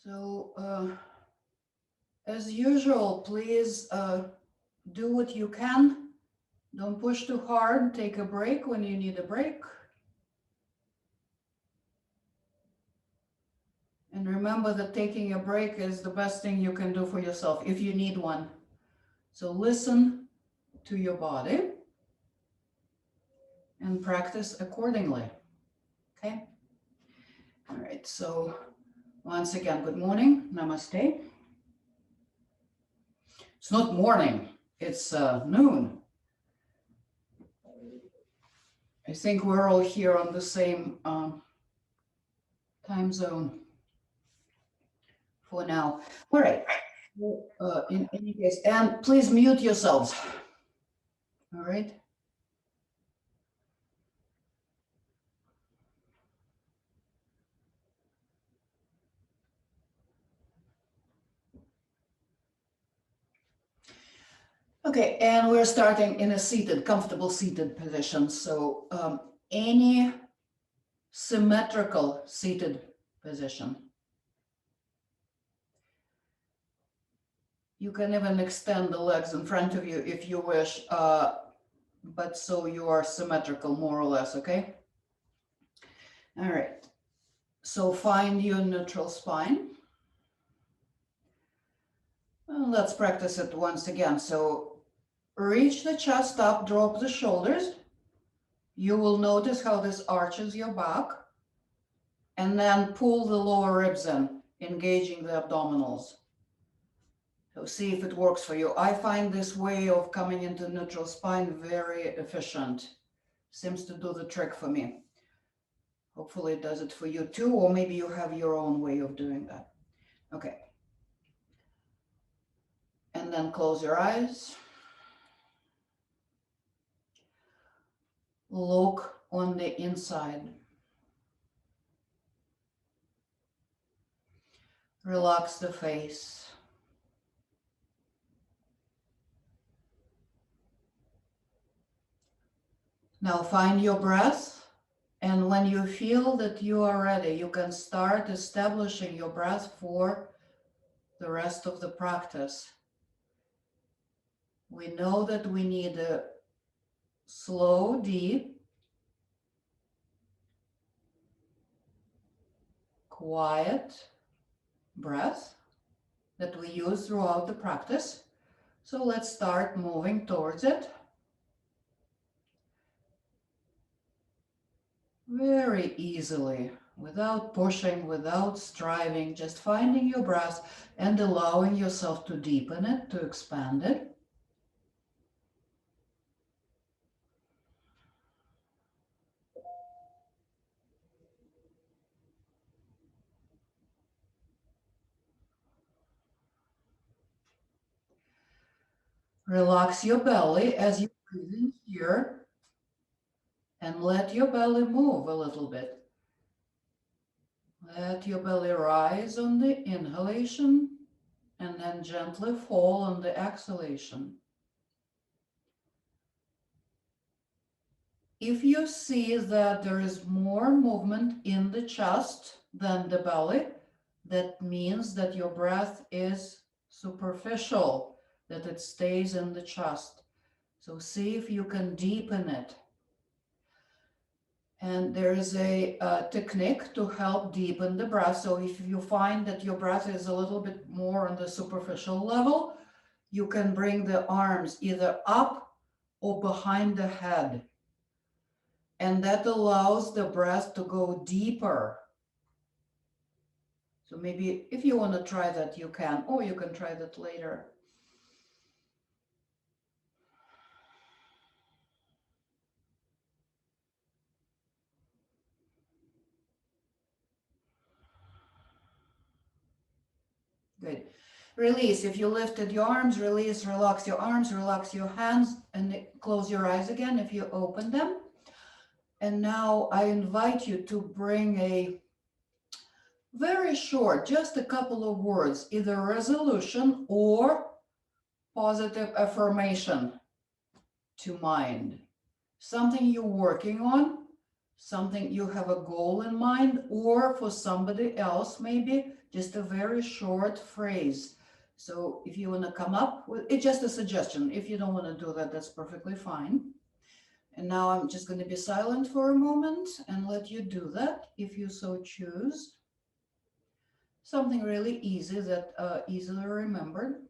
So, as usual, please do what you can. Don't push too hard. Take a break when you need a break. And remember that taking a break is the best thing you can do for yourself if you need one. So listen to your body and practice accordingly. Okay? All right, so once again, good morning. Namaste. It's not morning, it's noon. I think we're all here on the same time zone for now. All right. In any case, and please mute yourselves. All right. Okay, and we're starting in a seated, comfortable seated position. So any symmetrical seated position. You can even extend the legs in front of you if you wish, but so you are symmetrical more or less, okay? All right, so find your neutral spine. Well, let's practice it once again. So reach the chest up, drop the shoulders. You will notice how this arches your back, and then pull the lower ribs in, engaging the abdominals. So see if it works for you. I find this way of coming into neutral spine very efficient. Seems to do the trick for me. Hopefully it does it for you too, or maybe you have your own way of doing that. Okay. And then close your eyes. Look on the inside. Relax the face. Now find your breath, and when you feel that you are ready, you can start establishing your breath for the rest of the practice. We know that we need a slow, deep, quiet breath that we use throughout the practice. So let's start moving towards it. Very easily, without pushing, without striving, just finding your breath and allowing yourself to deepen it, to expand it. Relax your belly as you breathe in here and let your belly move a little bit. Let your belly rise on the inhalation and then gently fall on the exhalation. If you see that there is more movement in the chest than the belly, that means that your breath is superficial, that it stays in the chest. So see if you can deepen it. And there is a technique to help deepen the breath. So if you find that your breath is a little bit more on the superficial level, you can bring the arms either up or behind the head. And that allows the breath to go deeper. So maybe if you want to try that, you can, or you can try that later. Good. Release. If you lifted your arms, release, relax your arms, relax your hands, and close your eyes again if you open them. And now I invite you to bring a very short, just a couple of words, either resolution or positive affirmation to mind. Something you're working on, something you have a goal in mind, or for somebody else, maybe just a very short phrase. So if you want to come up with it's just a suggestion. If you don't want to do that, that's perfectly fine. And now I'm just going to be silent for a moment and let you do that if you so choose. Something really easy that easily remembered.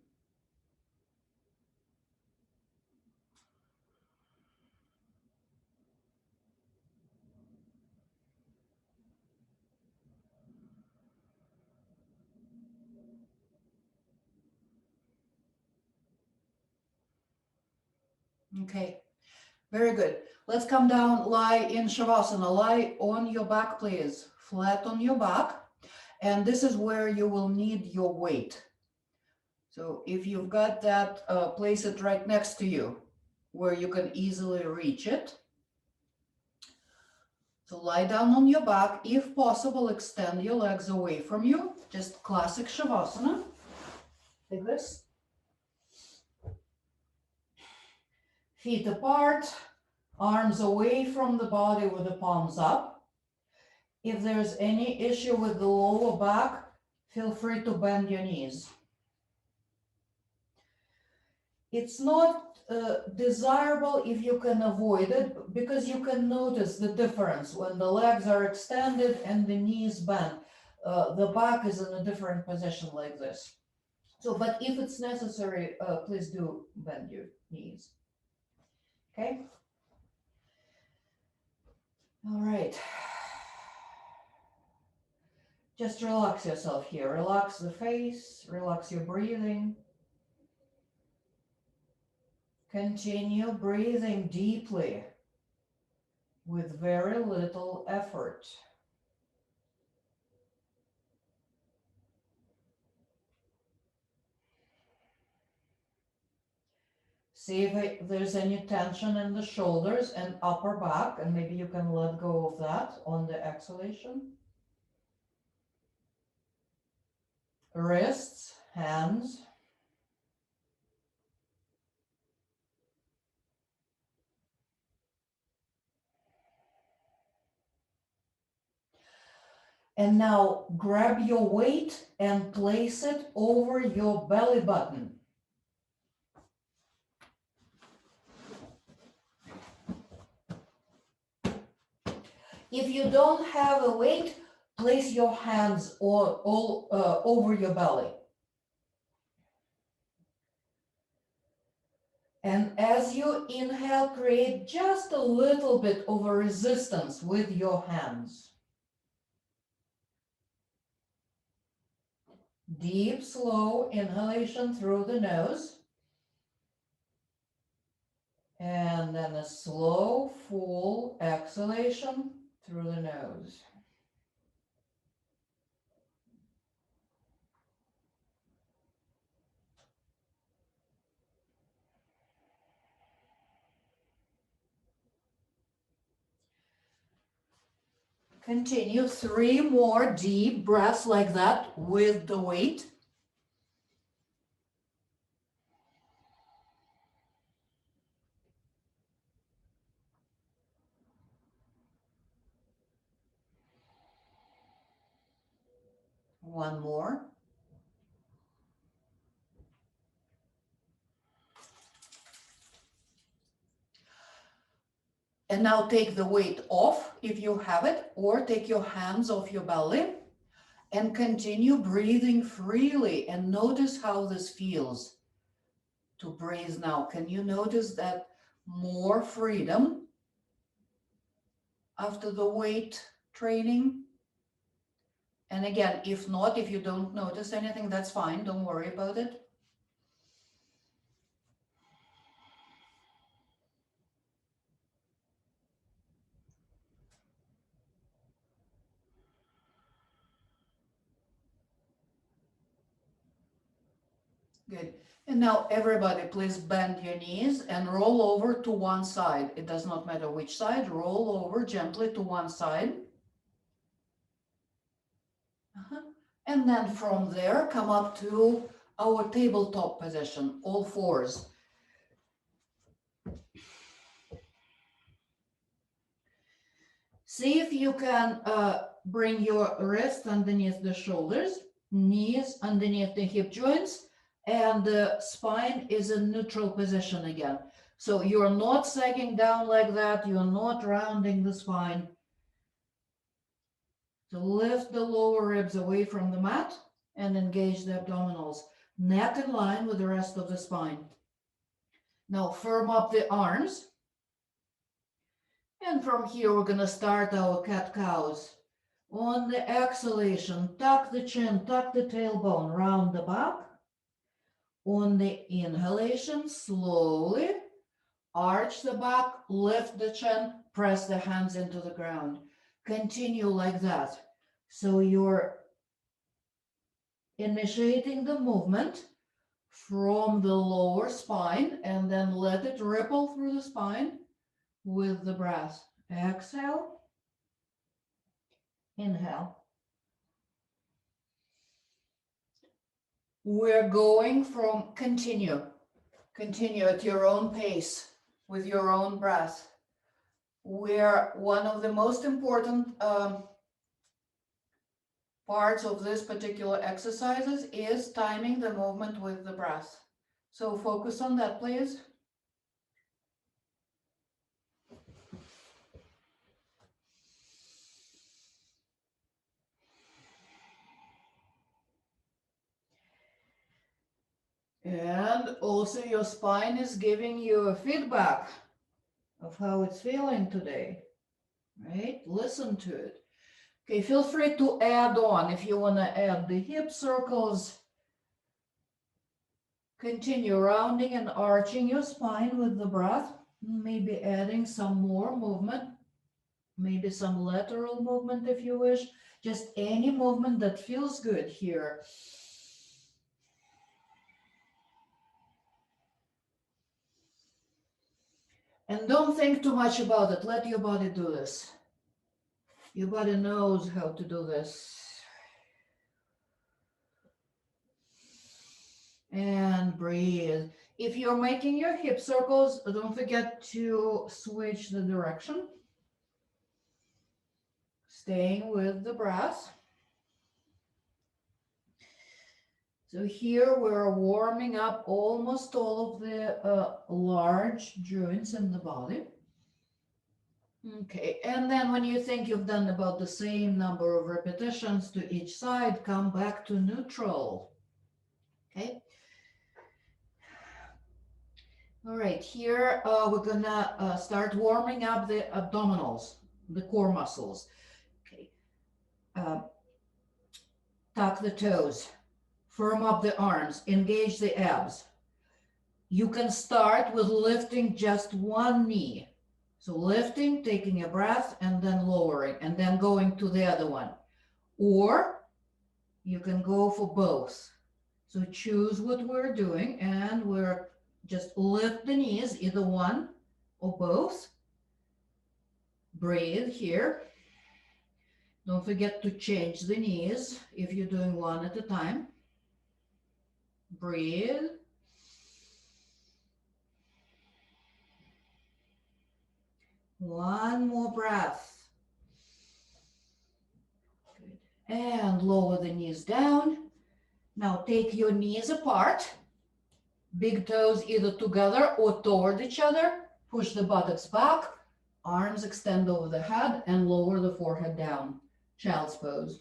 Okay, very good. Let's come down, lie in Shavasana. Lie on your back, please. Flat on your back. And this is where you will need your weight. So if you've got that, place it right next to you where you can easily reach it. So lie down on your back. If possible, extend your legs away from you. Just classic Shavasana. Like this. Feet apart, arms away from the body with the palms up. If there's any issue with the lower back, feel free to bend your knees. It's not desirable if you can avoid it, because you can notice the difference when the legs are extended and the knees bent. The back is in a different position like this. So, but if it's necessary, please do bend your knees. Okay? All right. Just relax yourself here. Relax the face, relax your breathing. Continue breathing deeply with very little effort. See if there's any tension in the shoulders and upper back, and maybe you can let go of that on the exhalation. Wrists, hands. And now grab your weight and place it over your belly button. If you don't have a weight, place your hands all over your belly. And as you inhale, create just a little bit of a resistance with your hands. Deep, slow inhalation through the nose. And then a slow, full exhalation through the nose. Continue 3 more deep breaths like that with the weight. One more. And now take the weight off if you have it, or take your hands off your belly and continue breathing freely, and notice how this feels to breathe now. Can you notice that more freedom after the weight training? And again, if not, if you don't notice anything, that's fine. Don't worry about it. Good. And now everybody, please bend your knees and roll over to one side. It does not matter which side. Roll over gently to one side. And then from there, come up to our tabletop position, all fours. See if you can bring your wrist underneath the shoulders, knees underneath the hip joints, and the spine is in neutral position again. So you're not sagging down like that. You're not rounding the spine. So lift the lower ribs away from the mat and engage the abdominals. Neck in line with the rest of the spine. Now firm up the arms. And from here, we're going to start our cat-cows. On the exhalation, tuck the chin, tuck the tailbone, round the back. On the inhalation, slowly arch the back, lift the chin, press the hands into the ground. Continue like that. So you're initiating the movement from the lower spine and then let it ripple through the spine with the breath. Exhale, inhale. We're going from continue at your own pace with your own breath. Where one of the most important parts of this particular exercises is timing the movement with the breath. So focus on that, please. And also your spine is giving you a feedback of how it's feeling today, right? Listen to it. Okay, feel free to add on if you want to add the hip circles. Continue rounding and arching your spine with the breath, maybe adding some more movement, maybe some lateral movement if you wish, just any movement that feels good here. And don't think too much about it. Let your body do this. Your body knows how to do this. And breathe. If you're making your hip circles, don't forget to switch the direction. Staying with the breath. So here we're warming up almost all of the large joints in the body. Okay, and then when you think you've done about the same number of repetitions to each side, come back to neutral. Okay. All right, here we're gonna start warming up the abdominals, the core muscles. Okay. Tuck the toes, firm up the arms, engage the abs. You can start with lifting just one knee. So lifting, taking a breath, and then lowering, and then going to the other one. Or you can go for both. So choose what we're doing, and we're just lift the knees, either one or both. Breathe here. Don't forget to change the knees if you're doing one at a time. Breathe. One more breath. Good. And lower the knees down. Now take your knees apart. Big toes either together or toward each other. Push the buttocks back. Arms extend over the head and lower the forehead down. Child's pose.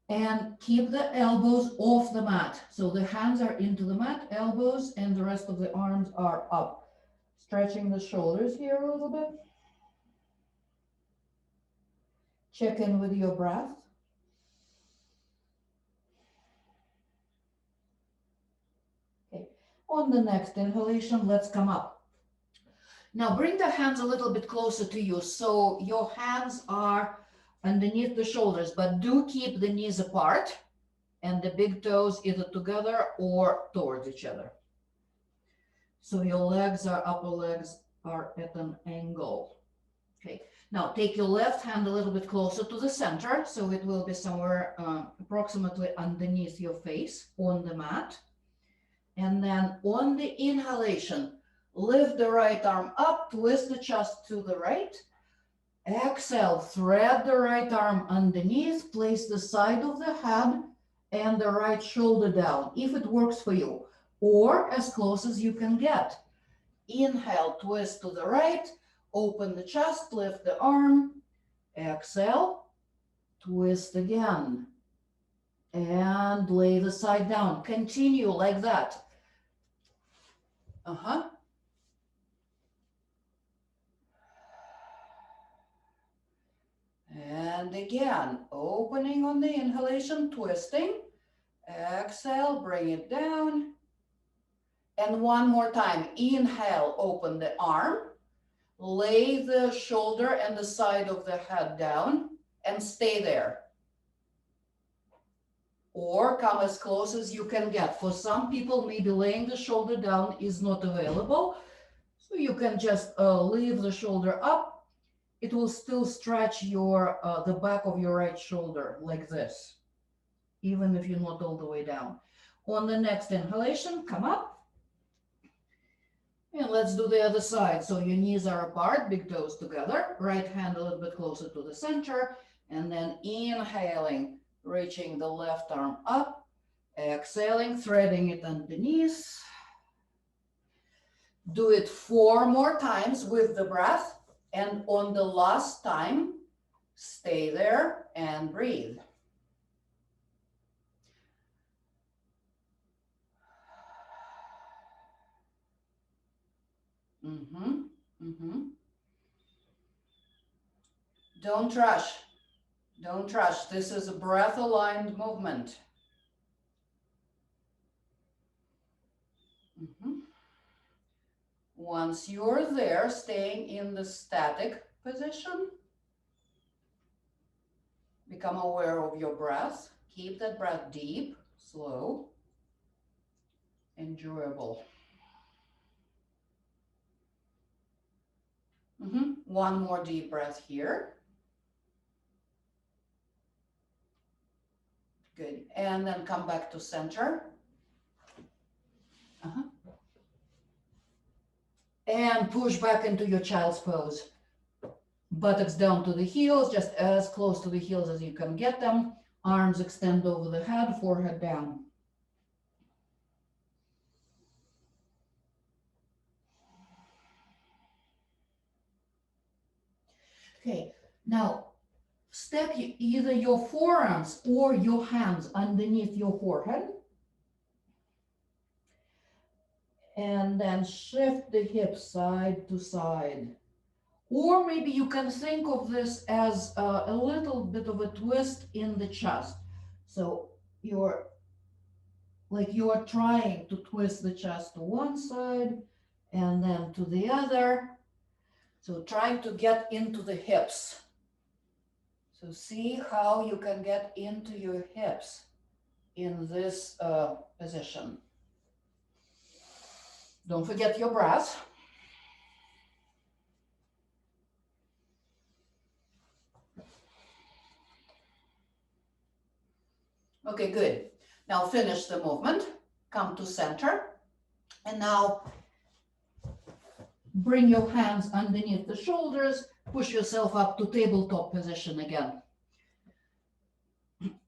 And keep the elbows off the mat. So the hands are into the mat, elbows, and the rest of the arms are up. Stretching the shoulders here a little bit. Check in with your breath. Okay. On the next inhalation, let's come up. Now bring the hands a little bit closer to you. So your hands are underneath the shoulders, but do keep the knees apart and the big toes either together or towards each other. So your legs are, upper legs are at an angle. Okay, now take your left hand a little bit closer to the center. So it will be somewhere approximately underneath your face on the mat. And then on the inhalation, Lift the right arm up, twist the chest to the right. Exhale, thread the right arm underneath, place the side of the head and the right shoulder down, if it works for you, or as close as you can get. Inhale, twist to the right, open the chest, lift the arm. Exhale, twist again, and lay the side down. Continue like that. And again, opening on the inhalation, twisting. Exhale, bring it down. And one more time, inhale, open the arm, lay the shoulder and the side of the head down and stay there. Or come as close as you can get. For some people, maybe laying the shoulder down is not available. So you can just leave the shoulder up. It will still stretch your the back of your right shoulder like this, even if you're not all the way down. On the next inhalation, come up. And let's do the other side. So your knees are apart, big toes together, right hand a little bit closer to the center, and then inhaling, reaching the left arm up, exhaling, threading it underneath. Do it 4 more times with the breath, and on the last time, stay there and breathe. Don't rush. Don't rush. This is a breath-aligned movement. Once you're there, staying in the static position, become aware of your breath. Keep that breath deep, slow, enjoyable. One more deep breath here. Good. And then come back to center. And push back into your child's pose. Buttocks down to the heels, just as close to the heels as you can get them. Arms extend over the head, forehead down. Okay, now step either your forearms or your hands underneath your forehead. And then shift the hips side to side. Or maybe you can think of this as a little bit of a twist in the chest. So you're trying to twist the chest to one side and then to the other. So trying to get into the hips. So see how you can get into your hips in this position. Don't forget your breath. Okay, good. Now finish the movement. Come to center. And now bring your hands underneath the shoulders. Push yourself up to tabletop position again.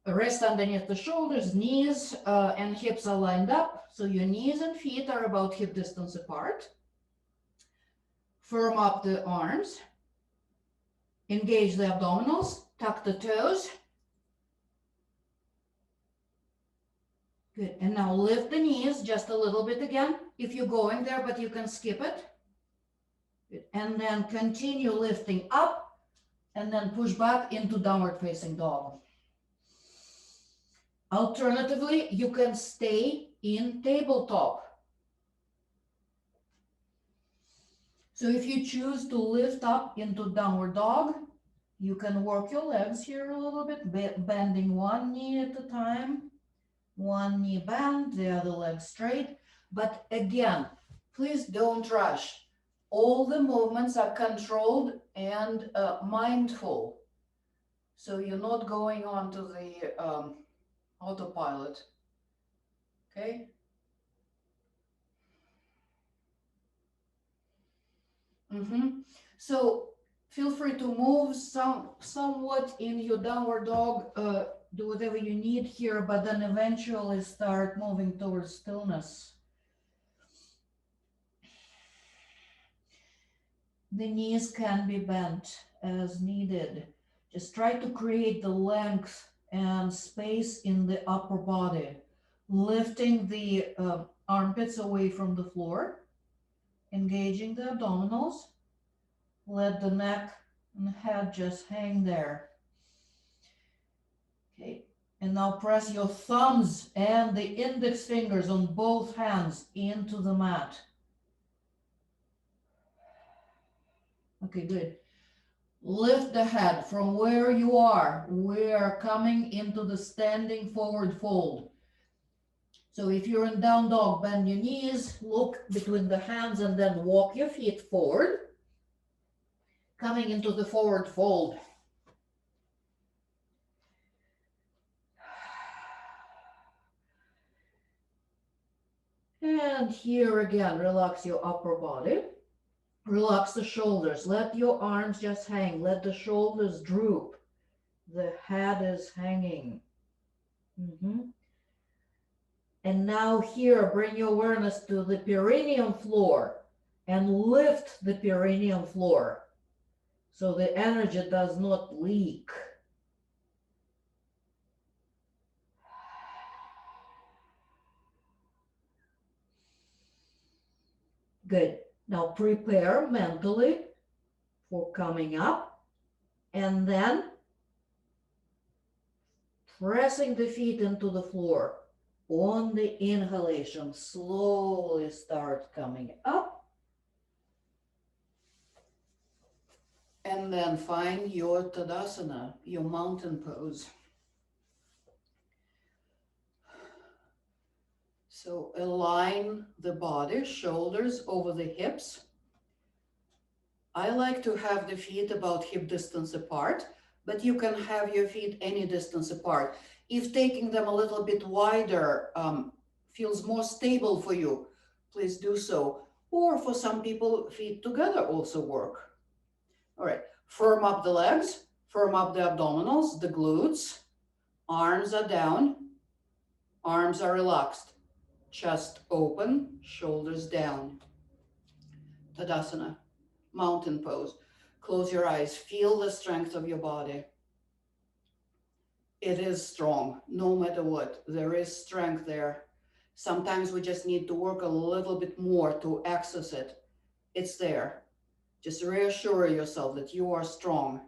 Rest underneath the shoulders, knees and hips are lined up. So your knees and feet are about hip distance apart. Firm up the arms. Engage the abdominals. Tuck the toes. Good. And now lift the knees just a little bit again. If you're going there, but you can skip it. Good. And then continue lifting up and then push back into downward facing dog. Alternatively, you can stay in tabletop. So if you choose to lift up into downward dog, you can work your legs here a little bit, bending one knee at a time. One knee bent, the other leg straight. But again, please don't rush. All the movements are controlled and mindful. So you're not going on to the autopilot. Okay? So feel free to move somewhat in your downward dog, do whatever you need here, but then eventually start moving towards stillness. The knees can be bent as needed. Just try to create the length and space in the upper body, lifting the armpits away from the floor, engaging the abdominals. Let the neck and head just hang there. Okay, and now press your thumbs and the index fingers on both hands into the mat. Okay, good. Lift the head from where you are. We are coming into the standing forward fold. So if you're in down dog, bend your knees, look between the hands, and then walk your feet forward. Coming into the forward fold. And here again, relax your upper body. Relax the shoulders. Let your arms just hang. Let the shoulders droop. The head is hanging. And now here, bring your awareness to the perineum floor and lift the perineum floor so the energy does not leak. Good. Now prepare mentally for coming up and then pressing the feet into the floor. On the inhalation, slowly start coming up. And then find your Tadasana, your mountain pose. So align the body, shoulders over the hips. I like to have the feet about hip distance apart, but you can have your feet any distance apart. If taking them a little bit wider feels more stable for you, please do so. Or for some people, feet together also work. All right, firm up the legs, firm up the abdominals, the glutes. Arms are down, arms are relaxed. Chest open, shoulders down. Tadasana, mountain pose. Close your eyes, feel the strength of your body. It is strong, no matter what. There is strength there. Sometimes we just need to work a little bit more to access it. It's there. Just reassure yourself that you are strong.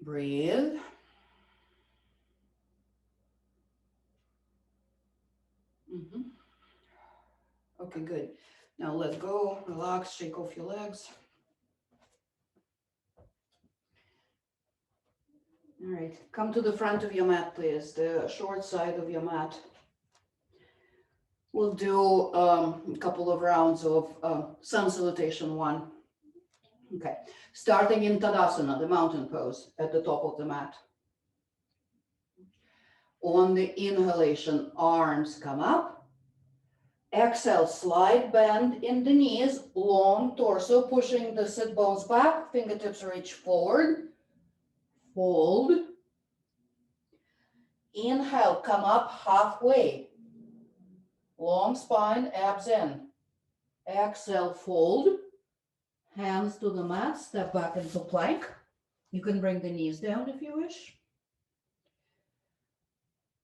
Breathe. Okay, good. Now let go, relax, shake off your legs. All right, come to the front of your mat, please, the short side of your mat. We'll do a couple of rounds of sun salutation 1. Okay, starting in Tadasana, the mountain pose at the top of the mat. On the inhalation, arms come up. Exhale, slide, bend in the knees, long torso, pushing the sit bones back, fingertips reach forward, fold. Inhale, come up halfway. Long spine, abs in. Exhale, fold. Hands to the mat, step back into plank. You can bring the knees down if you wish.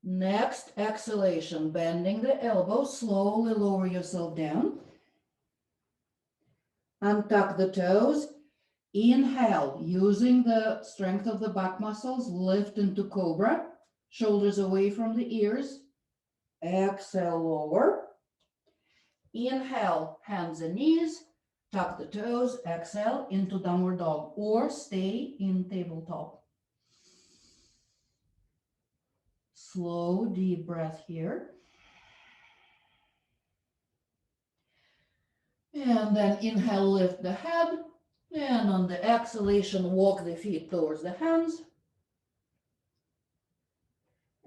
Next, exhalation, bending the elbows, slowly lower yourself down. Untuck the toes. Inhale, using the strength of the back muscles, lift into Cobra, shoulders away from the ears. Exhale, lower. Inhale, hands and knees, tuck the toes, exhale into downward dog or stay in tabletop. Slow, deep breath here. And then inhale, lift the head. And on the exhalation, walk the feet towards the hands.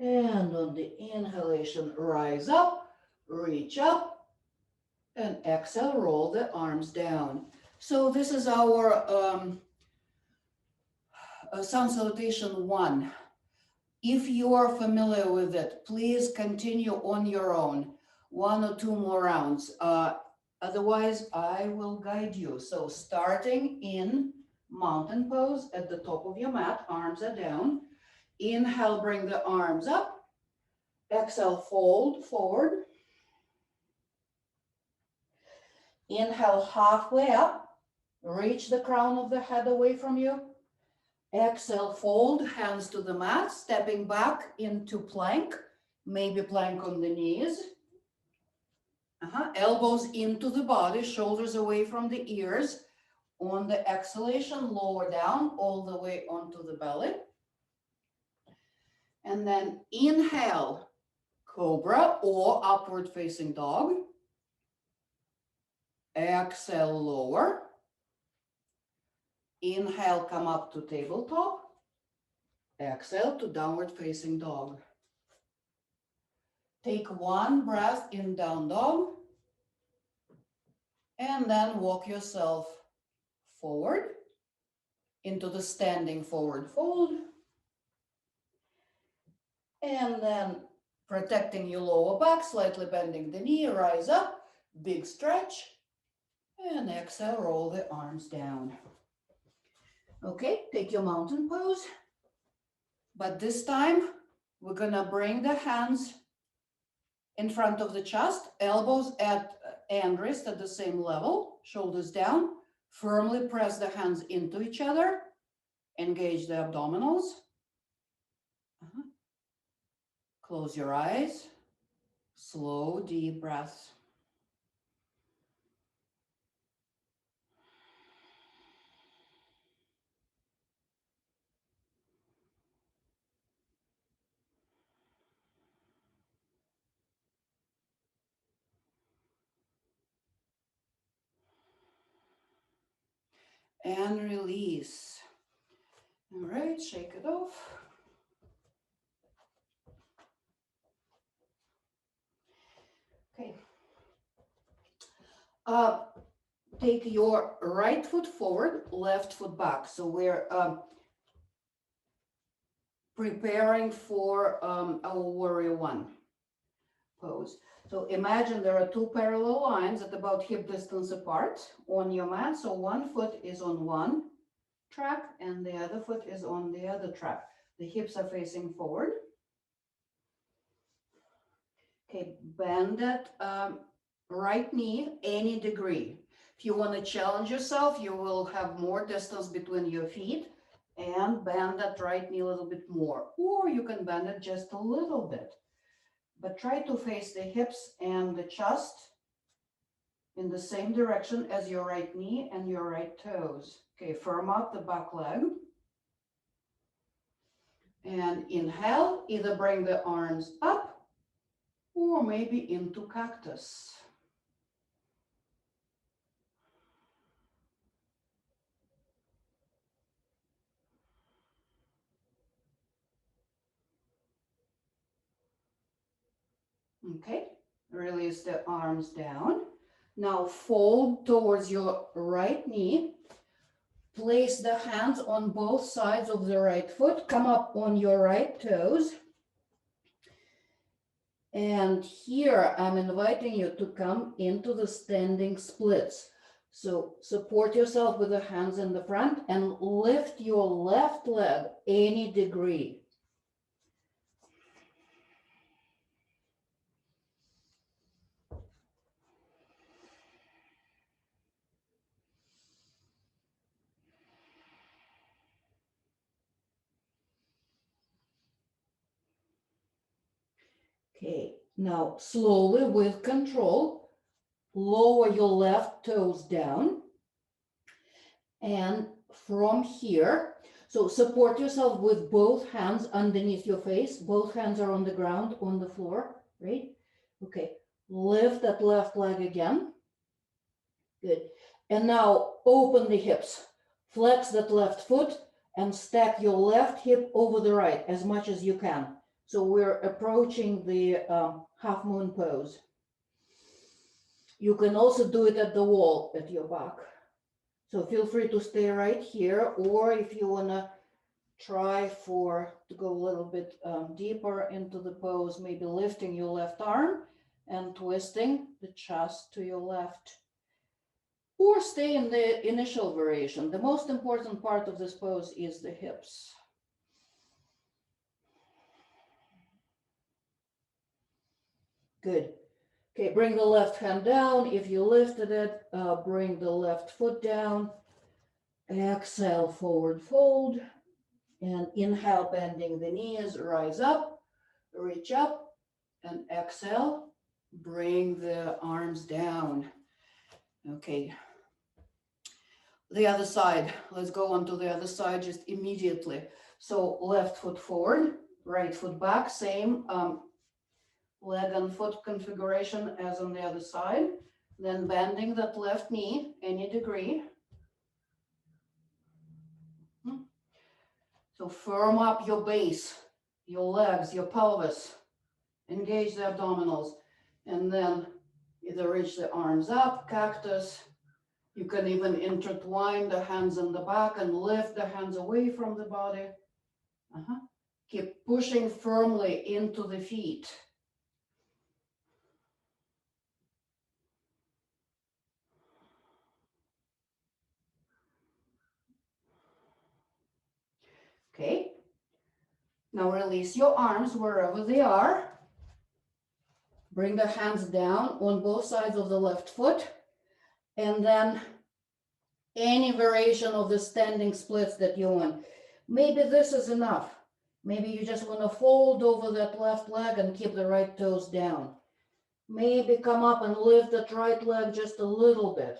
And on the inhalation, rise up, reach up, and exhale, roll the arms down. So this is our sun salutation 1. If you are familiar with it, please continue on your own, 1 or 2 more rounds. Otherwise, I will guide you. So starting in mountain pose at the top of your mat, arms are down. Inhale, bring the arms up. Exhale, fold forward. Inhale, halfway up. Reach the crown of the head away from you. Exhale, fold, hands to the mat, stepping back into plank, maybe plank on the knees. Elbows into the body, shoulders away from the ears. On the exhalation, lower down all the way onto the belly. And then inhale, Cobra or upward facing dog. Exhale, lower. Inhale, come up to tabletop. Exhale to downward facing dog. Take 1 breath in down dog. And then walk yourself forward into the standing forward fold. And then protecting your lower back, slightly bending the knee, rise up, big stretch. And exhale, roll the arms down. Okay, take your mountain pose. But this time, we're gonna bring the hands in front of the chest, elbows at and wrist at the same level, shoulders down. Firmly press the hands into each other. Engage the abdominals. Close your eyes. Slow, deep breaths. And release. All right, shake it off. Okay. Take your right foot forward, left foot back. So we're preparing for our warrior 1 pose. So imagine there are 2 parallel lines at about hip distance apart on your mat. So 1 foot is on one track and the other foot is on the other track. The hips are facing forward. Okay, bend that right knee any degree. If you want to challenge yourself, you will have more distance between your feet and bend that right knee a little bit more. Or you can bend it just a little bit. But try to face the hips and the chest in the same direction as your right knee and your right toes. Okay, firm up the back leg. And inhale, either bring the arms up or maybe into cactus. Okay, release the arms down. Now fold towards your right knee. Place the hands on both sides of the right foot. Come up on your right toes. And here I'm inviting you to come into the standing splits. So support yourself with the hands in the front and lift your left leg any degree. Okay, now slowly with control, lower your left toes down. And from here, so support yourself with both hands underneath your face. Both hands are on the ground, on the floor, right? Okay, lift that left leg again. Good. And now open the hips. Flex that left foot and stack your left hip over the right as much as you can. So we're approaching the half moon pose. You can also do it at the wall at your back. So feel free to stay right here, or if you wanna try to go a little bit deeper into the pose, maybe lifting your left arm and twisting the chest to your left. Or stay in the initial variation. The most important part of this pose is the hips. Good. Okay, bring the left hand down. If you lifted it, bring the left foot down. Exhale, forward fold. And inhale, bending the knees, rise up, reach up, and exhale, bring the arms down. Okay. The other side. Let's go on to the other side just immediately. So left foot forward, right foot back, same leg and foot configuration as on the other side. Then bending that left knee any degree. So firm up your base, your legs, your pelvis. Engage the abdominals. And then either reach the arms up, cactus. You can even intertwine the hands in the back and lift the hands away from the body. Keep pushing firmly into the feet. Okay. Now release your arms wherever they are. Bring the hands down on both sides of the left foot. And then any variation of the standing splits that you want. Maybe this is enough. Maybe you just want to fold over that left leg and keep the right toes down. Maybe come up and lift that right leg just a little bit.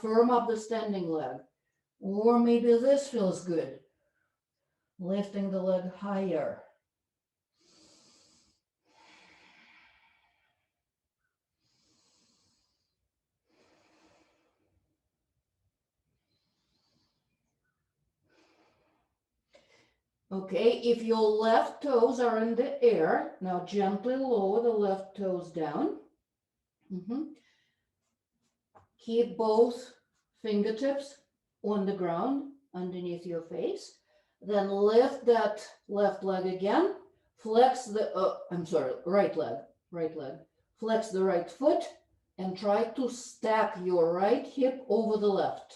Firm up the standing leg. Or maybe this feels good. Lifting the leg higher. Okay, if your left toes are in the air, now gently lower the left toes down. Keep both fingertips on the ground underneath your face. Then lift that left leg again. Flex the, right leg. Flex the right foot and try to stack your right hip over the left.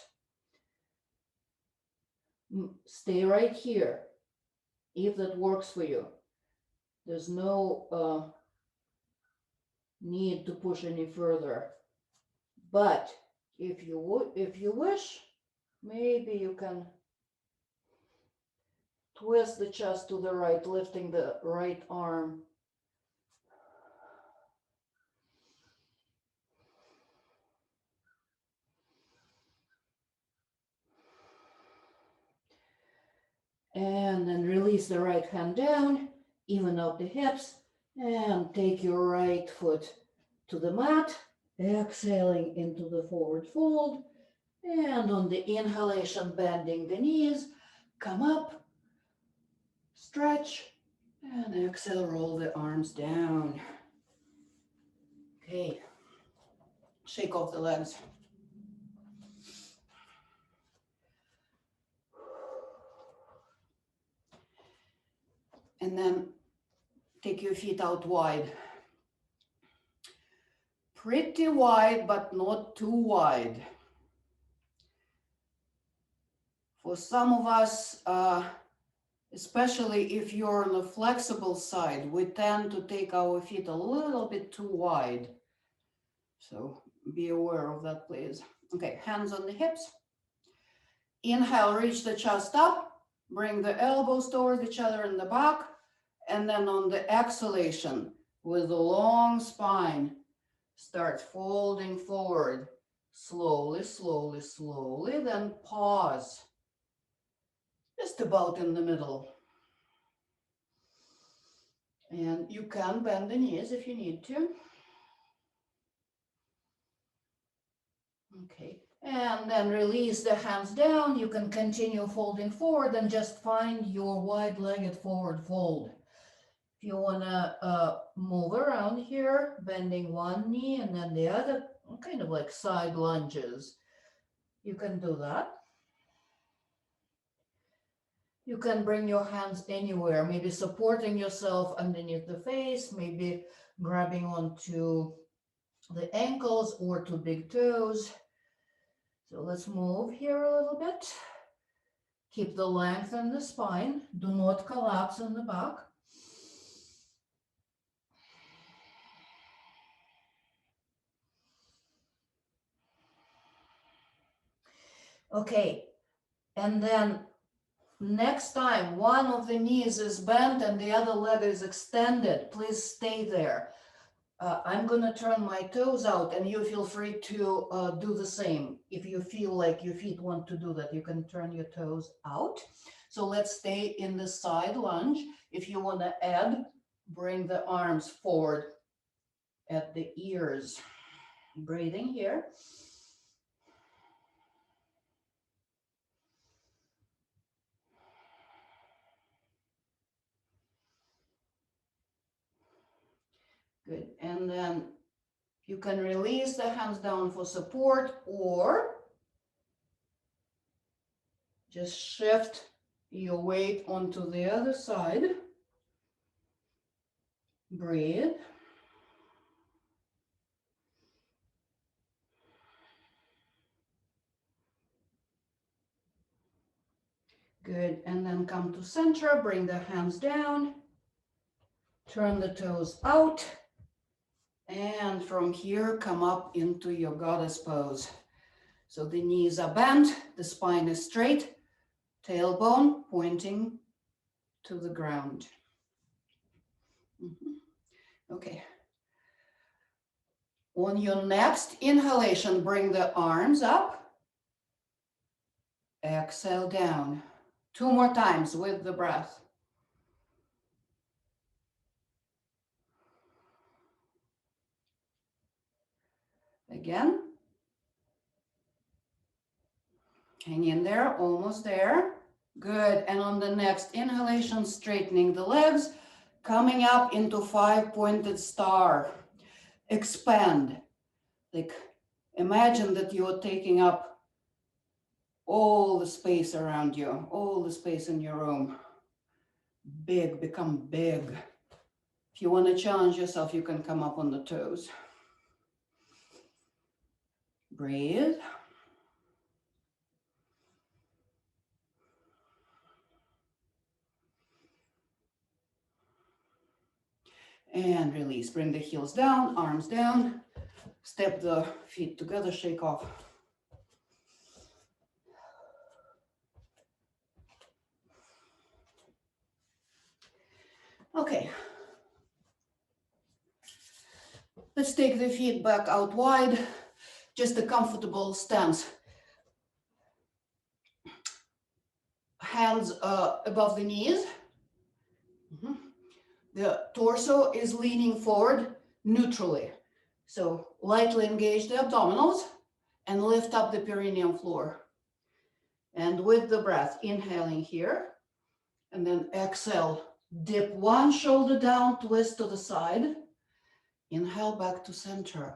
Stay right here if that works for you. There's no need to push any further. But if you wish, maybe you can twist the chest to the right, lifting the right arm. And then release the right hand down, even out the hips, and take your right foot to the mat, exhaling into the forward fold. And on the inhalation, bending the knees, come up, stretch, and exhale, roll the arms down. Okay, shake off the legs. And then take your feet out wide. Pretty wide, but not too wide. For some of us, especially if you're on the flexible side, we tend to take our feet a little bit too wide. So be aware of that, please. Okay, hands on the hips. Inhale, reach the chest up. Bring the elbows towards each other in the back. And then on the exhalation, with a long spine, start folding forward. Slowly, slowly, slowly, then pause. Just about in the middle. And you can bend the knees if you need to. Okay, And then release the hands down. You can continue folding forward and just find your wide-legged forward fold. If you want to move around here, bending one knee and then the other, kind of like side lunges, you can do that. You can bring your hands anywhere, maybe supporting yourself underneath the face, maybe grabbing onto the ankles or to big toes. So let's move here a little bit. Keep the length in the spine. Do not collapse in the back. Okay, and then next time one of the knees is bent and the other leg is extended, please stay there. I'm going to turn my toes out and you feel free to do the same. If you feel like your feet want to do that, you can turn your toes out. So let's stay in the side lunge. If you want to add, bring the arms forward at the ears. Breathing here. Good. And then you can release the hands down for support or just shift your weight onto the other side. Breathe. Good. And then come to center, bring the hands down, turn the toes out, and from here come up into your goddess pose. So the knees are bent, the spine is straight, tailbone pointing to the ground. Okay. On your next inhalation, bring the arms up. Exhale down. 2 more times with the breath. Again. Hang in there, almost there. Good. And on the next inhalation, straightening the legs, coming up into 5-pointed star. Expand. Like imagine that you're taking up all the space around you, all the space in your room. Big, become big. If you want to challenge yourself, you can come up on the toes. Breathe. And release. Bring the heels down, arms down. Step the feet together, shake off. Okay. Let's take the feet back out wide. Just a comfortable stance. Hands above the knees. The torso is leaning forward neutrally. So lightly engage the abdominals and lift up the perineum floor. And with the breath, inhaling here, and then exhale, dip one shoulder down, twist to the side. Inhale back to center.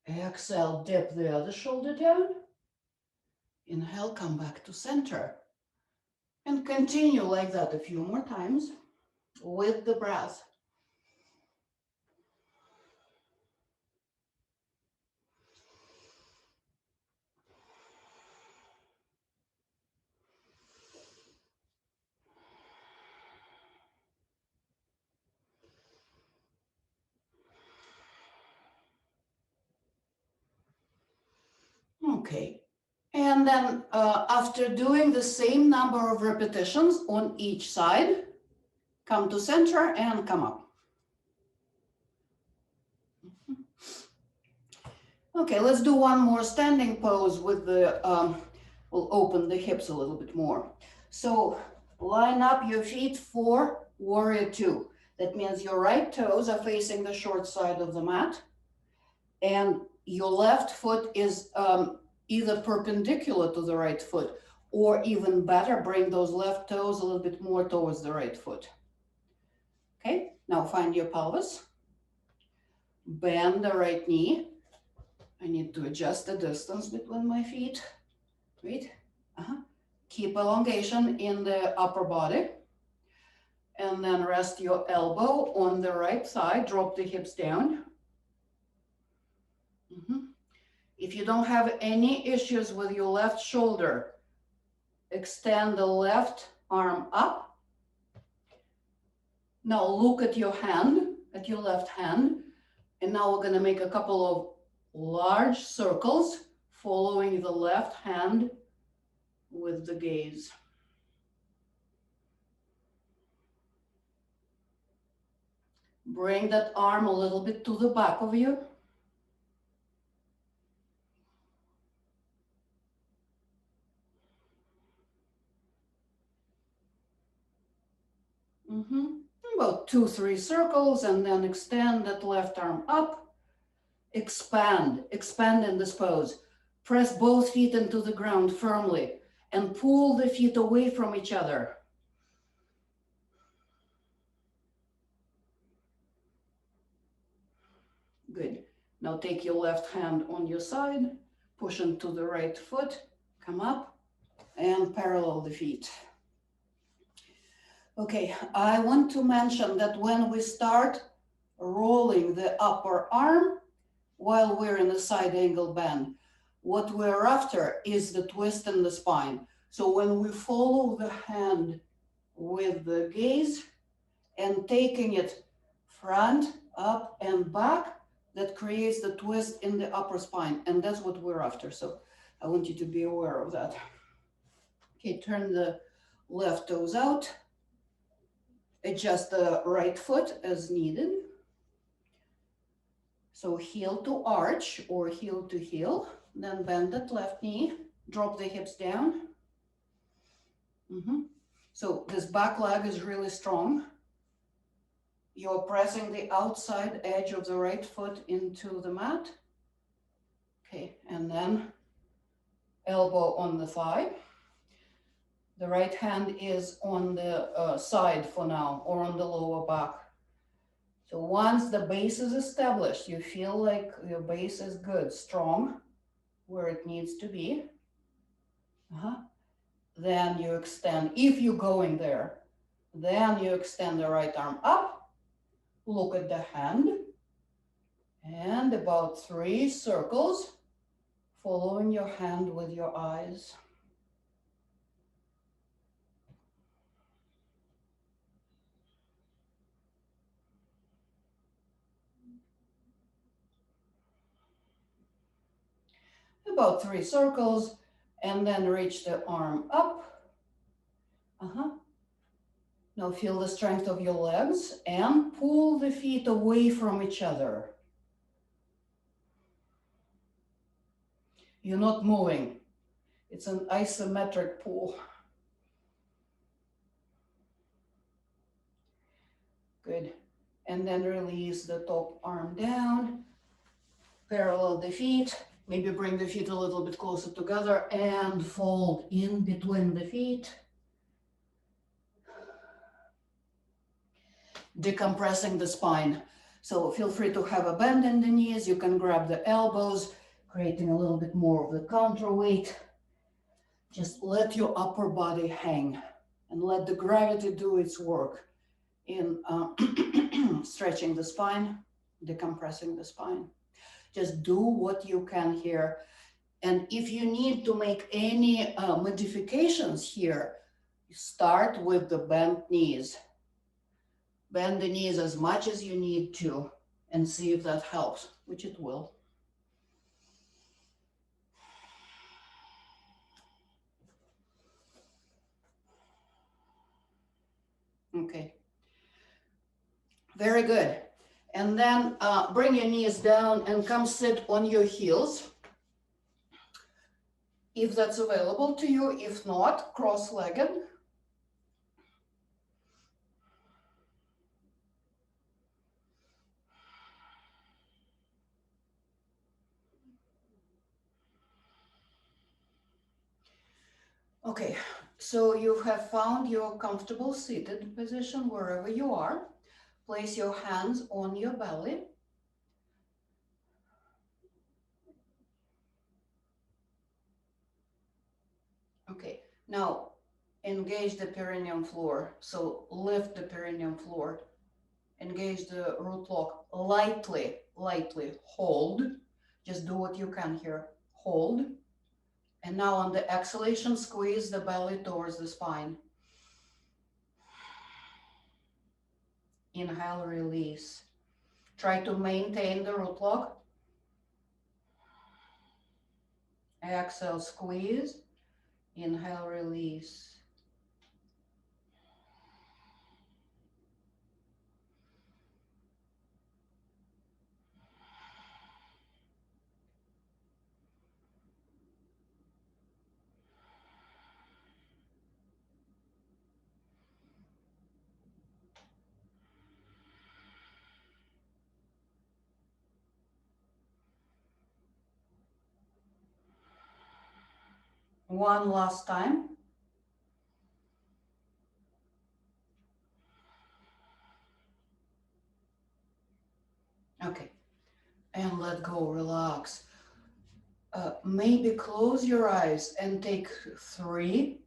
Exhale, dip the other shoulder down. Inhale, come back to center. And continue like that a few more times with the breath. Okay. And then after doing the same number of repetitions on each side, come to center and come up. Okay, let's do one more standing pose with the, we'll open the hips a little bit more. So line up your feet for warrior 2. That means your right toes are facing the short side of the mat and your left foot is either perpendicular to the right foot, or even better, bring those left toes a little bit more towards the right foot. Okay, now find your pelvis. Bend the right knee. I need to adjust the distance between my feet. Right? Keep elongation in the upper body. And then rest your elbow on the right side. Drop the hips down. If you don't have any issues with your left shoulder, extend the left arm up. Now look at your hand, at your left hand. And now we're going to make a couple of large circles following the left hand with the gaze. Bring that arm a little bit to the back of you. About 2-3 circles, and then extend that left arm up. Expand in this pose. Press both feet into the ground firmly and pull the feet away from each other. Good. Now take your left hand on your side, push into the right foot, come up, and parallel the feet. Okay, I want to mention that when we start rolling the upper arm while we're in a side angle bend, what we're after is the twist in the spine. So when we follow the hand with the gaze and taking it front, up, and back, that creates the twist in the upper spine, and that's what we're after. So I want you to be aware of that. Okay, turn the left toes out. Adjust the right foot as needed. So heel to arch or heel to heel. Then bend that left knee. Drop the hips down. So this back leg is really strong. You're pressing the outside edge of the right foot into the mat. Okay, and then elbow on the thigh. The right hand is on the side for now, or on the lower back. So once the base is established, you feel like your base is good, strong, where it needs to be. Then you extend, if you're going there, then you extend the right arm up, look at the hand, and about 3 circles, following your hand with your eyes. About 3 circles, and then reach the arm up. Now feel the strength of your legs and pull the feet away from each other. You're not moving. It's an isometric pull. Good. And then release the top arm down. Parallel the feet. Maybe bring the feet a little bit closer together and fold in between the feet. Decompressing the spine. So feel free to have a bend in the knees. You can grab the elbows, creating a little bit more of the counterweight. Just let your upper body hang and let the gravity do its work in stretching the spine, decompressing the spine. Just do what you can here. And if you need to make any modifications here, start with the bent knees. Bend the knees as much as you need to and see if that helps, which it will. Okay. Very good. And then bring your knees down and come sit on your heels. If that's available to you, if not, cross-legged. Okay, so you have found your comfortable seated position wherever you are. Place your hands on your belly. Okay, now engage the perineum floor. So lift the perineum floor. Engage the root lock lightly, lightly. Hold. Just do what you can here. Hold. And now on the exhalation, squeeze the belly towards the spine. Inhale, release. Try to maintain the root lock. Exhale, squeeze. Inhale, release. One last time. Okay, and let go, relax. Maybe close your eyes and take 3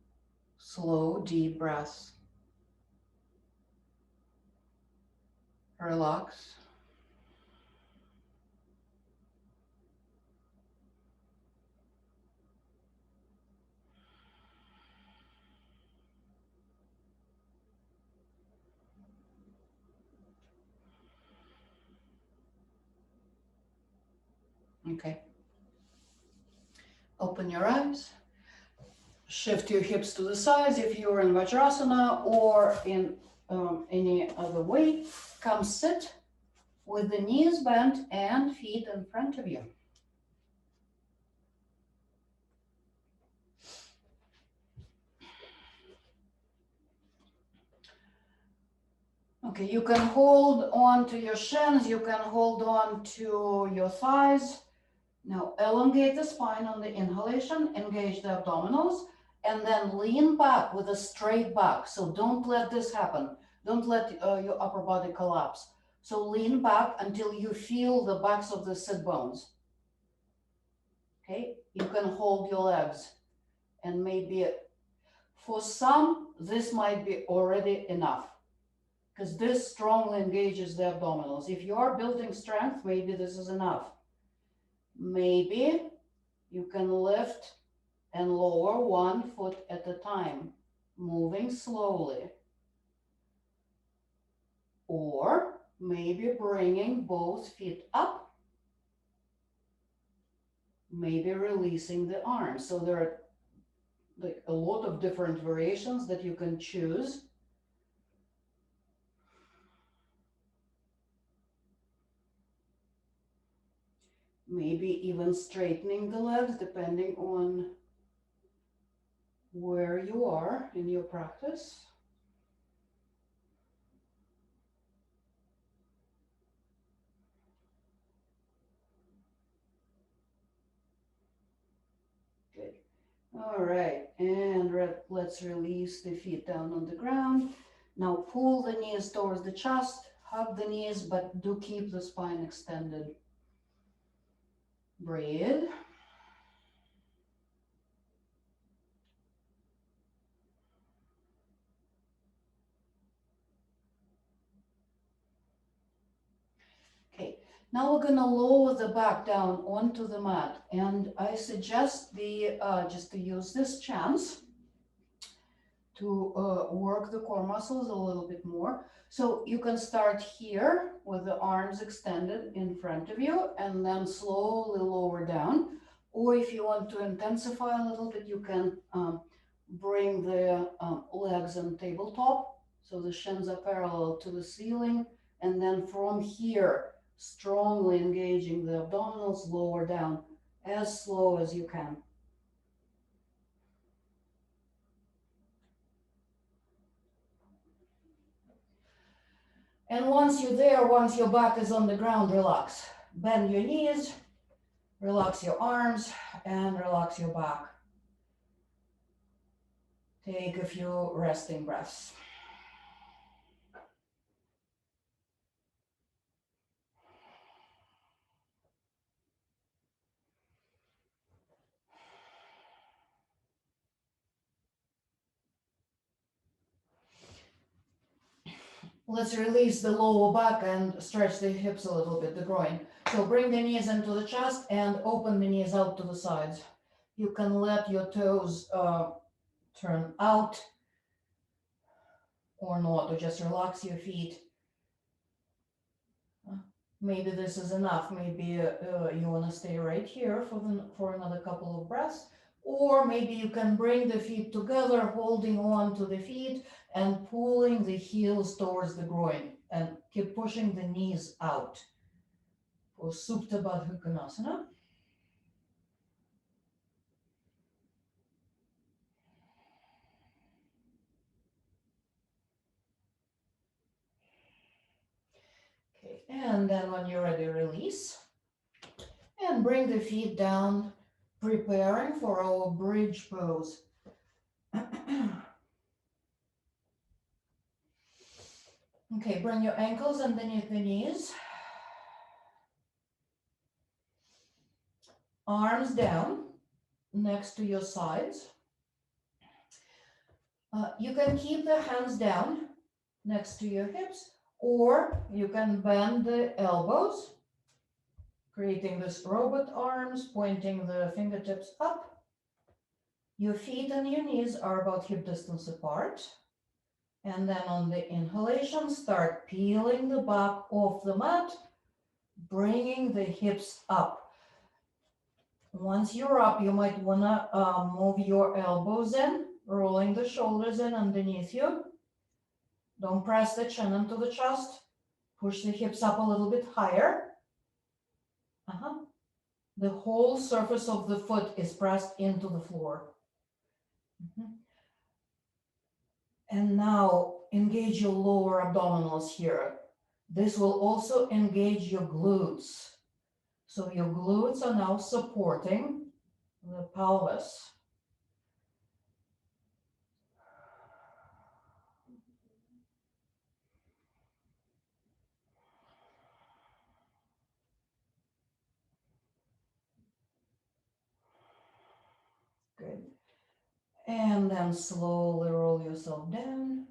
slow, deep breaths. Relax. Okay. Open your eyes. Shift your hips to the sides if you're in Vajrasana or in any other way. Come sit with the knees bent and feet in front of you. Okay, you can hold on to your shins, you can hold on to your thighs. Now elongate the spine on the inhalation, engage the abdominals, and then lean back with a straight back. So don't let this happen. Don't let your upper body collapse. So lean back until you feel the backs of the sit bones. Okay, you can hold your legs, and maybe for some, this might be already enough because this strongly engages the abdominals. If you are building strength, maybe this is enough. Maybe you can lift and lower 1 foot at a time, moving slowly. Or maybe bringing both feet up, maybe releasing the arms. So there are like a lot of different variations that you can choose. Maybe even straightening the legs depending on where you are in your practice. Good. All right, and let's release the feet down on the ground. Now pull the knees towards the chest, hug the knees, but do keep the spine extended. Breathe. Okay, now we're gonna lower the back down onto the mat, and I suggest just to use this chance to work the core muscles a little bit more. So you can start here with the arms extended in front of you and then slowly lower down. Or if you want to intensify a little bit, you can bring the legs on tabletop. So the shins are parallel to the ceiling. And then from here, strongly engaging the abdominals, lower down as slow as you can. And once you're there, once your back is on the ground, relax. Bend your knees, relax your arms, and relax your back. Take a few resting breaths. Let's release the lower back and stretch the hips a little bit, the groin. So bring the knees into the chest and open the knees out to the sides. You can let your toes turn out or not, or just relax your feet. Maybe this is enough. Maybe you want to stay right here for another couple of breaths. Or maybe you can bring the feet together, holding on to the feet and pulling the heels towards the groin and keep pushing the knees out for Supta Baddha Konasana. Okay, and then when you're ready, release. And bring the feet down, preparing for our bridge pose. Okay, bring your ankles underneath the knees. Arms down next to your sides. You can keep the hands down next to your hips, or you can bend the elbows, creating this robot arms, pointing the fingertips up. Your feet and your knees are about hip distance apart. And then on the inhalation, start peeling the back off the mat, bringing the hips up. Once you're up, you might want to move your elbows in, rolling the shoulders in underneath you. Don't press the chin into the chest. Push the hips up a little bit higher. The whole surface of the foot is pressed into the floor. And now engage your lower abdominals here. This will also engage your glutes. So your glutes are now supporting the pelvis. Good. And then slowly roll yourself down.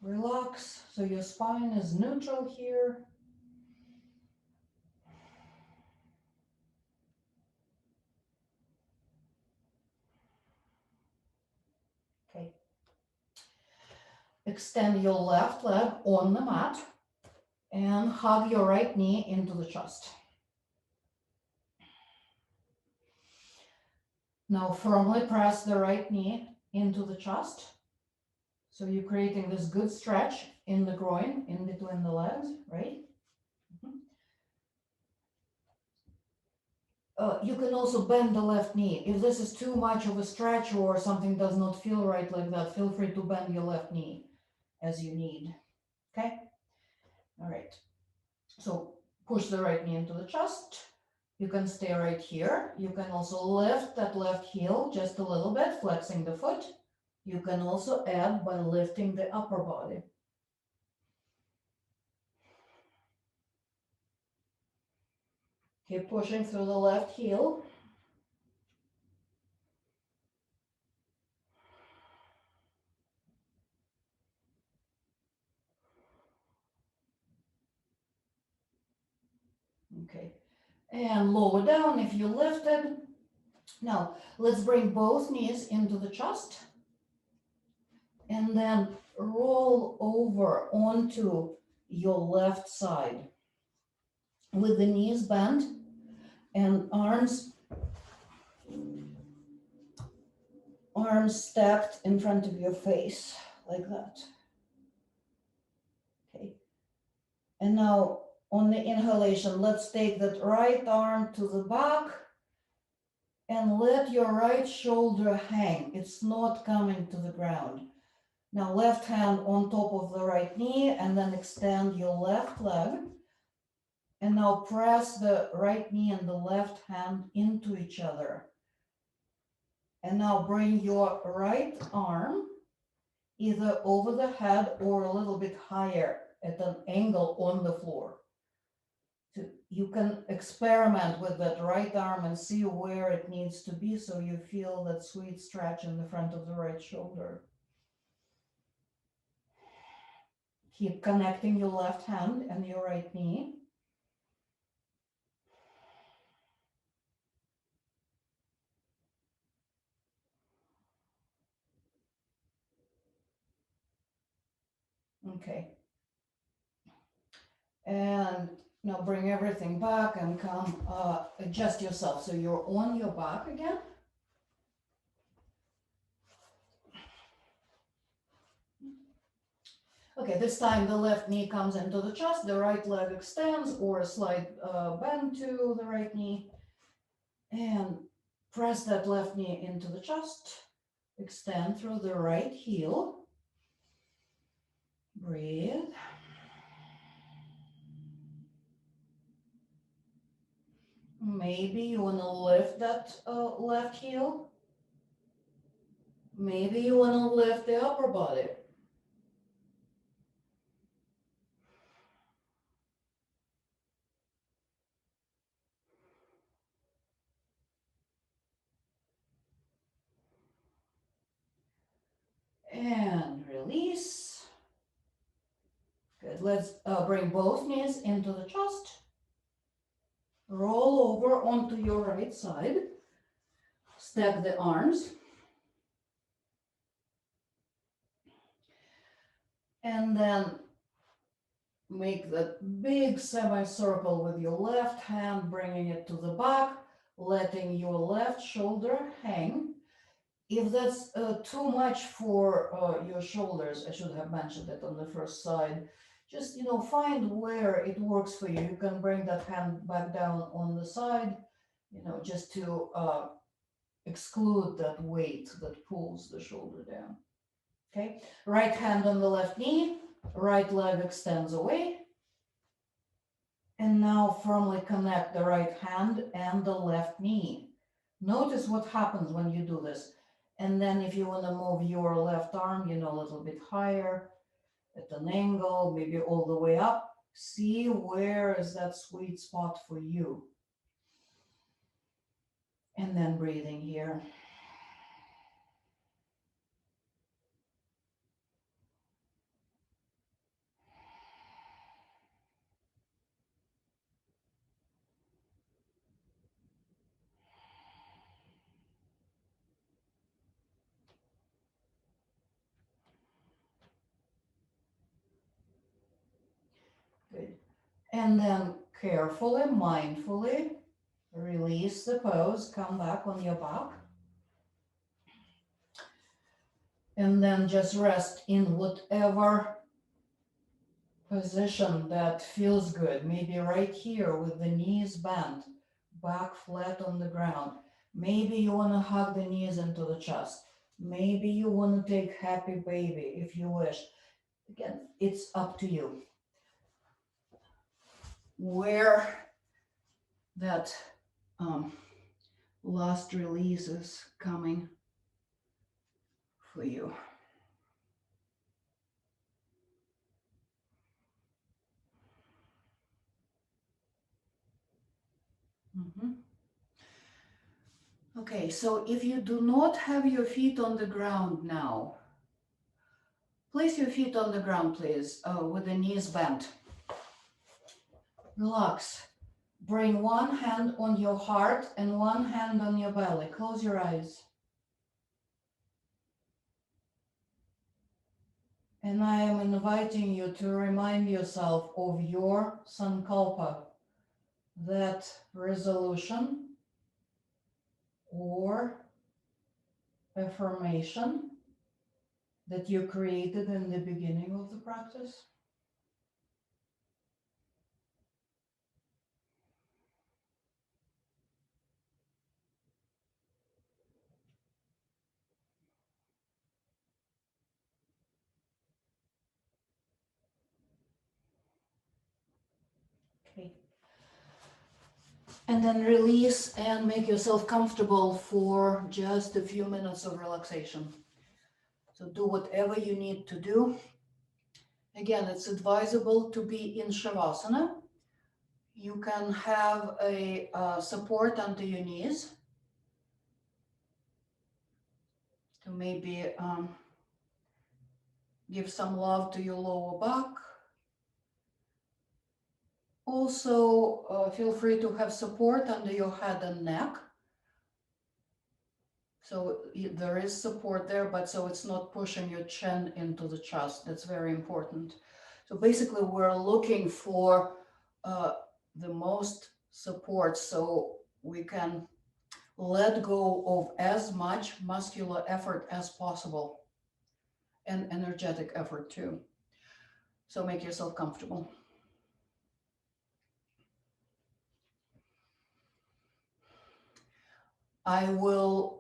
Relax, so your spine is neutral here. Okay. Extend your left leg on the mat and hug your right knee into the chest. Now firmly press the right knee into the chest. So you're creating this good stretch in the groin, in between the legs, right? You can also bend the left knee. If this is too much of a stretch or something does not feel right like that, feel free to bend your left knee as you need. Okay? All right. So push the right knee into the chest. You can stay right here. You can also lift that left heel just a little bit, flexing the foot. You can also add by lifting the upper body. Keep pushing through the left heel. Okay, and lower down if you lifted. Now, let's bring both knees into the chest and then roll over onto your left side with the knees bent and arms stacked in front of your face like that. Okay, and now on the inhalation, let's take that right arm to the back and let your right shoulder hang. It's not coming to the ground. Now left hand on top of the right knee and then extend your left leg. And now press the right knee and the left hand into each other. And now bring your right arm either over the head or a little bit higher at an angle on the floor. You can experiment with that right arm and see where it needs to be so you feel that sweet stretch in the front of the right shoulder. Keep connecting your left hand and your right knee. Okay. And now bring everything back and come adjust yourself. So you're on your back again. Okay, this time the left knee comes into the chest, the right leg extends or a slight bend to the right knee. And press that left knee into the chest. Extend through the right heel. Breathe. Maybe you want to lift that left heel. Maybe you want to lift the upper body. And release. Good. Let's bring both knees into the chest. Roll over onto your right side. Stack the arms. And then make that big semicircle with your left hand, bringing it to the back, letting your left shoulder hang. If that's too much for your shoulders, I should have mentioned it on the first side, just, find where it works for you. You can bring that hand back down on the side, just to exclude that weight that pulls the shoulder down. Okay, right hand on the left knee, right leg extends away. And now firmly connect the right hand and the left knee. Notice what happens when you do this. And then if you want to move your left arm, a little bit higher at an angle, maybe all the way up, see where is that sweet spot for you. And then breathing here. Good. And then carefully, mindfully, release the pose, come back on your back. And then just rest in whatever position that feels good. Maybe right here with the knees bent, back flat on the ground. Maybe you want to hug the knees into the chest. Maybe you want to take happy baby if you wish. Again, it's up to you. Where that last release is coming for you. Okay, so if you do not have your feet on the ground now, place your feet on the ground, please, with the knees bent. Relax. Bring one hand on your heart and one hand on your belly. Close your eyes. And I am inviting you to remind yourself of your sankalpa, that resolution or affirmation that you created in the beginning of the practice. Okay. And then release and make yourself comfortable for just a few minutes of relaxation. So do whatever you need to do. Again, it's advisable to be in Shavasana. You can have a support under your knees to maybe give some love to your lower back. Also, feel free to have support under your head and neck. So there is support there, but so it's not pushing your chin into the chest. That's very important. So basically, we're looking for the most support so we can let go of as much muscular effort as possible and energetic effort too. So make yourself comfortable. I will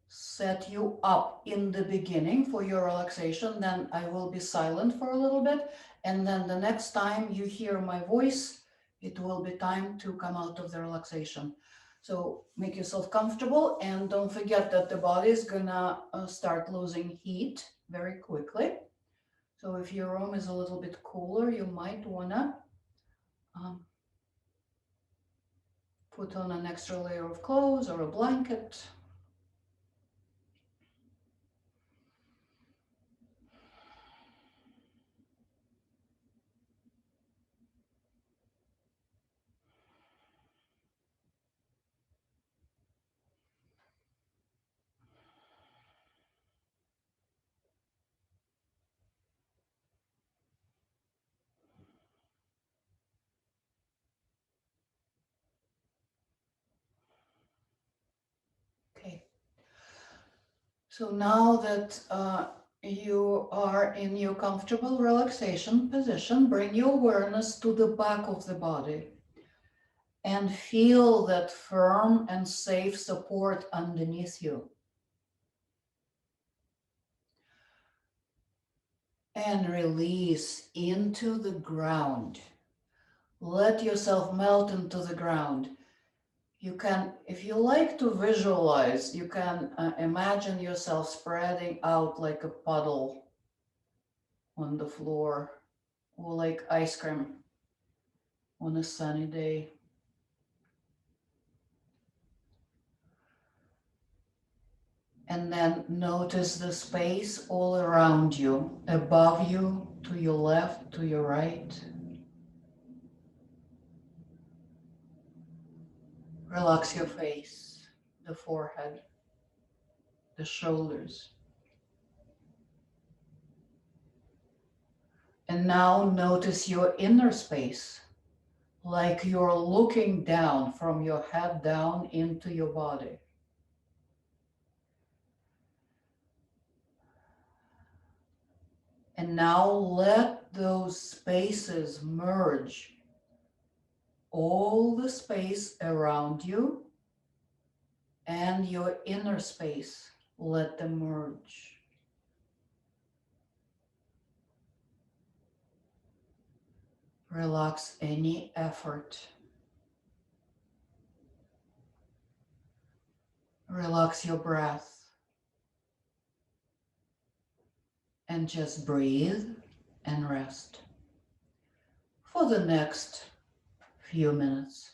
set you up in the beginning for your relaxation, then I will be silent for a little bit, and then the next time you hear my voice, it will be time to come out of the relaxation. So make yourself comfortable, and don't forget that the body is gonna start losing heat very quickly. So if your room is a little bit cooler, you might wanna put on an extra layer of clothes or a blanket. Okay. So now that you are in your comfortable relaxation position, bring your awareness to the back of the body and feel that firm and safe support underneath you. And release into the ground. Let yourself melt into the ground. You can, if you like to visualize, you can imagine yourself spreading out like a puddle on the floor, or like ice cream on a sunny day. And then notice the space all around you, above you, to your left, to your right. Relax your face, the forehead, the shoulders. And now notice your inner space, like you're looking down from your head down into your body. And now let those spaces merge. All the space around you and your inner space, let them merge. Relax any effort. Relax your breath. And just breathe and rest for the next few minutes.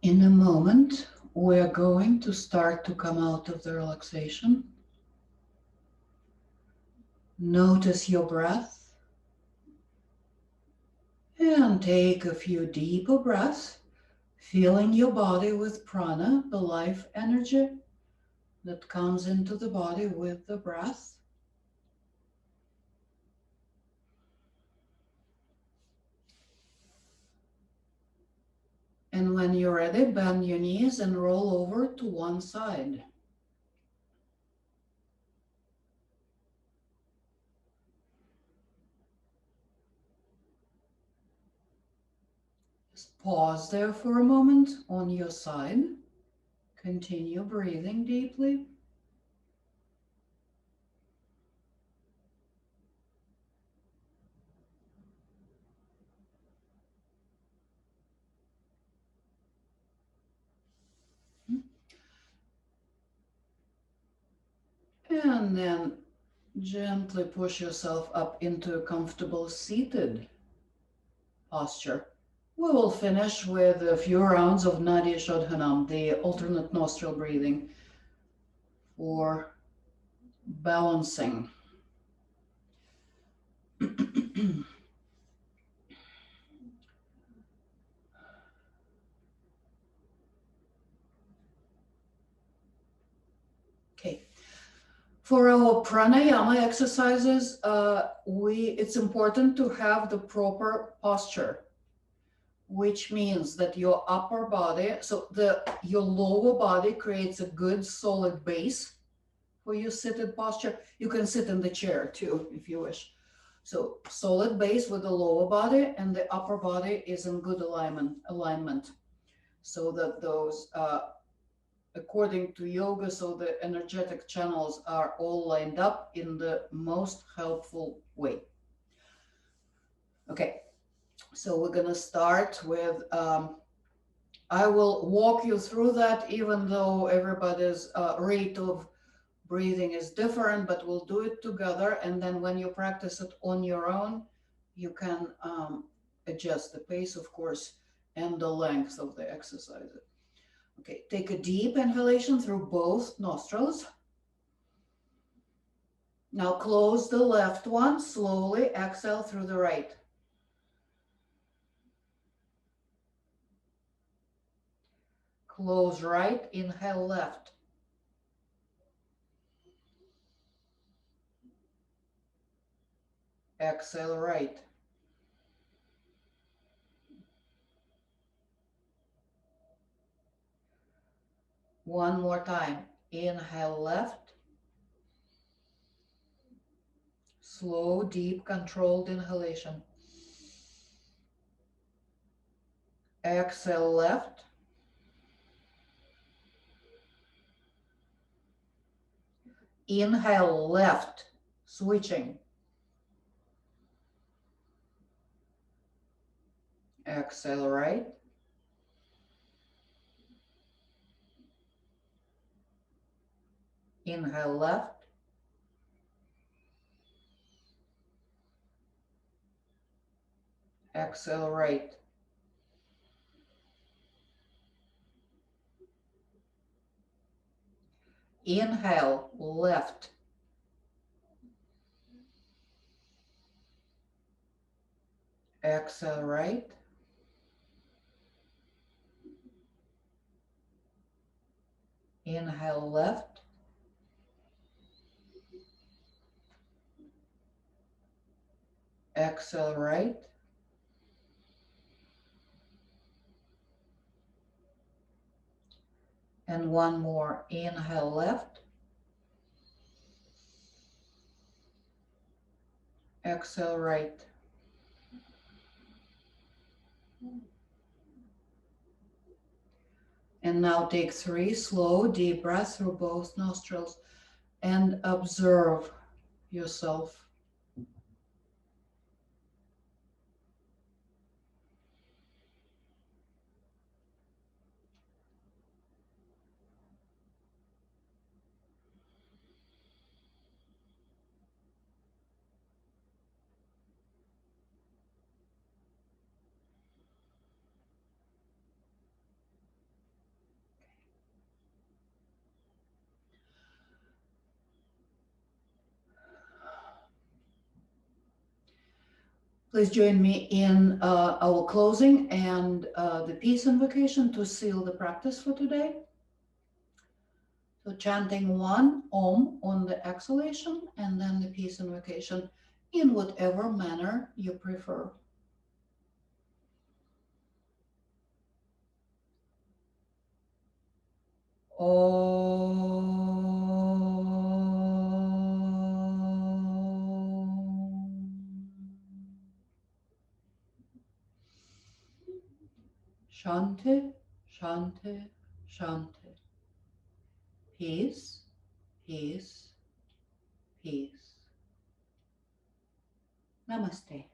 In a moment, we're going to start to come out of the relaxation. Notice your breath and take a few deeper breaths, filling your body with prana, the life energy that comes into the body with the breath. And when you're ready, bend your knees and roll over to one side. Just pause there for a moment on your side. Continue breathing deeply. And then gently push yourself up into a comfortable seated posture. We will finish with a few rounds of Nadi Shodhanam, the alternate nostril breathing for balancing. Okay. For our pranayama exercises, it's important to have the proper posture, which means that your upper body, your lower body creates a good solid base for your seated posture. You can sit in the chair too, if you wish. So solid base with the lower body, and the upper body is in good alignment, so that those, according to yoga, so the energetic channels are all lined up in the most helpful way. Okay, so we're gonna start with, I will walk you through that, even though everybody's rate of breathing is different, but we'll do it together. And then when you practice it on your own, you can adjust the pace, of course, and the length of the exercise. Okay, take a deep inhalation through both nostrils. Now close the left one, slowly exhale through the right. Close right, inhale left. Exhale right. One more time. Inhale left. Slow, deep, controlled inhalation. Exhale left. Inhale left. Switching. Exhale right. Inhale left. Exhale right. Inhale, left. Exhale, right. Inhale, left. Exhale, right. And one more. Inhale, left. Exhale, right. And now take 3 slow, deep breaths through both nostrils and observe yourself. Please join me in our closing and the peace invocation to seal the practice for today. So chanting 1 Om on the exhalation and then the peace invocation in whatever manner you prefer. Shanti, Shanti, Shanti. Peace, peace, peace. Namaste.